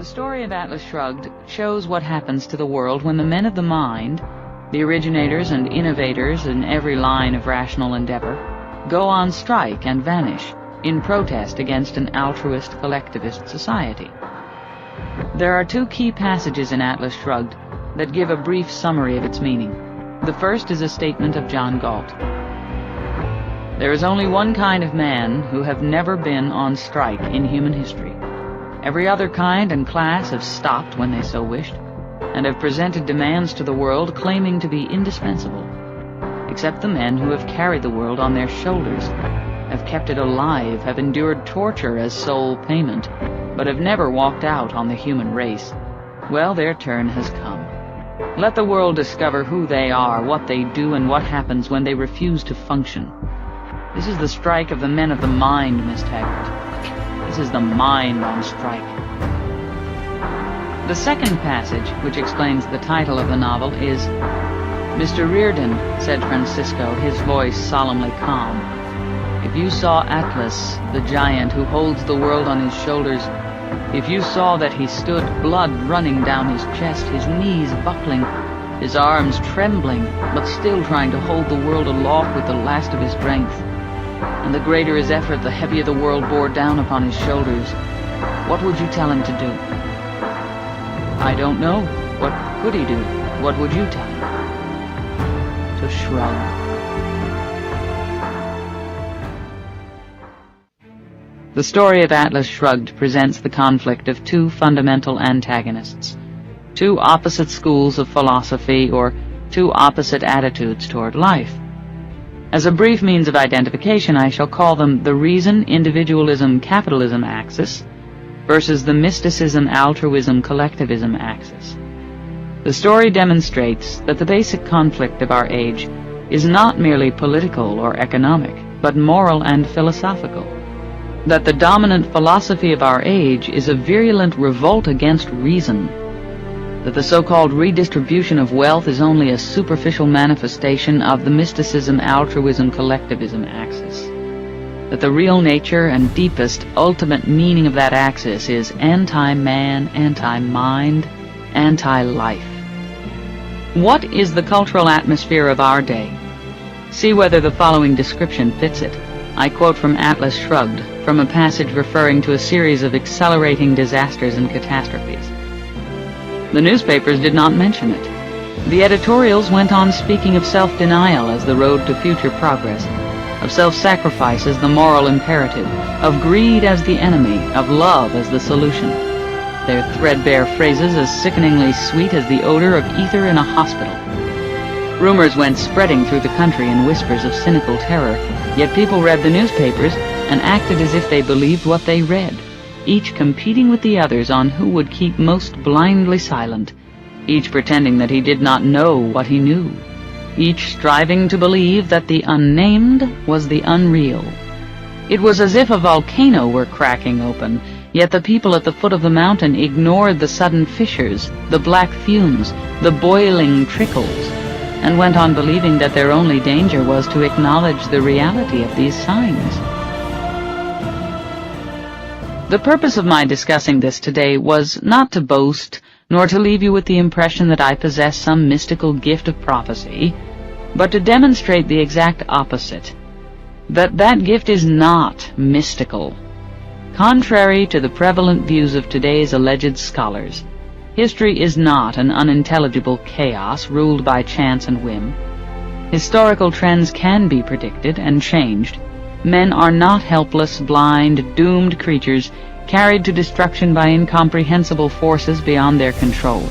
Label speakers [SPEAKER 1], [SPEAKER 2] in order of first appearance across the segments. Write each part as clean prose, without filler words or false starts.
[SPEAKER 1] The story of Atlas Shrugged shows what happens to the world when the men of the mind, the originators and innovators in every line of rational endeavor, go on strike and vanish in protest against an altruist collectivist society. There are two key passages in Atlas Shrugged that give a brief summary of its meaning. The first is a statement of John Galt. There is only one kind of man who have never been on strike in human history. Every other kind and class have stopped when they so wished, and have presented demands to the world claiming to be indispensable, except the men who have carried the world on their shoulders, have kept it alive, have endured torture as sole payment, but have never walked out on the human race. Well, their turn has come. Let the world discover who they are, what they do, and what happens when they refuse to function. This is the strike of the men of the mind, Miss Taggart. This is the mind on strike. The second passage, which explains the title of the novel, is, "Mr. Reardon," said Francisco, his voice solemnly calm, "if you saw Atlas, the giant who holds the world on his shoulders, if you saw that he stood, blood running down his chest, his knees buckling, his arms trembling, but still trying to hold the world aloft with the last of his strength, and the greater his effort, the heavier the world bore down upon his shoulders, what would you tell him to do?" "I don't know. What could he do? What would you tell him?" "To shrug." The story of Atlas Shrugged presents the conflict of two fundamental antagonists, two opposite schools of philosophy, or two opposite attitudes toward life. As a brief means of identification, I shall call them the reason-individualism-capitalism axis versus the mysticism-altruism-collectivism axis. The story demonstrates that the basic conflict of our age is not merely political or economic, but moral and philosophical. That the dominant philosophy of our age is a virulent revolt against reason. That the so-called redistribution of wealth is only a superficial manifestation of the mysticism-altruism-collectivism axis. That the real nature and deepest, ultimate meaning of that axis is anti-man, anti-mind, anti-life. What is the cultural atmosphere of our day? See whether the following description fits it. I quote from Atlas Shrugged, from a passage referring to a series of accelerating disasters and catastrophes. The newspapers did not mention it. The editorials went on speaking of self-denial as the road to future progress, of self-sacrifice as the moral imperative, of greed as the enemy, of love as the solution. Their threadbare phrases as sickeningly sweet as the odor of ether in a hospital. Rumors went spreading through the country in whispers of cynical terror, yet people read the newspapers and acted as if they believed what they read, each competing with the others on who would keep most blindly silent, each pretending that he did not know what he knew, each striving to believe that the unnamed was the unreal. It was as if a volcano were cracking open, yet the people at the foot of the mountain ignored the sudden fissures, the black fumes, the boiling trickles, and went on believing that their only danger was to acknowledge the reality of these signs. The purpose of my discussing this today was not to boast, nor to leave you with the impression that I possess some mystical gift of prophecy, but to demonstrate the exact opposite, that that gift is not mystical. Contrary to the prevalent views of today's alleged scholars, history is not an unintelligible chaos ruled by chance and whim. Historical trends can be predicted and changed. Men are not helpless, blind, doomed creatures carried to destruction by incomprehensible forces beyond their control.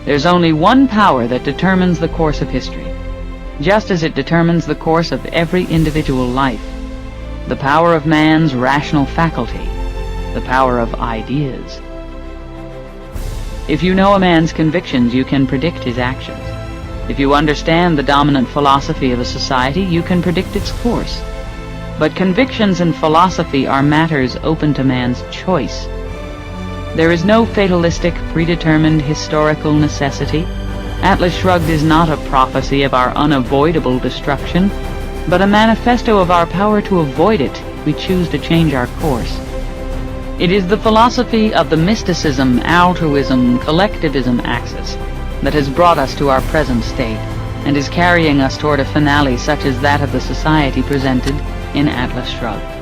[SPEAKER 1] There's only one power that determines the course of history, just as it determines the course of every individual life. The power of man's rational faculty, the power of ideas. If you know a man's convictions, you can predict his actions. If you understand the dominant philosophy of a society, you can predict its course. But convictions and philosophy are matters open to man's choice. There is no fatalistic, predetermined historical necessity. Atlas Shrugged is not a prophecy of our unavoidable destruction, but a manifesto of our power to avoid it if we choose to change our course. It is the philosophy of the mysticism, altruism, collectivism axis that has brought us to our present state, and is carrying us toward a finale such as that of the society presented in Atlas Shrugged.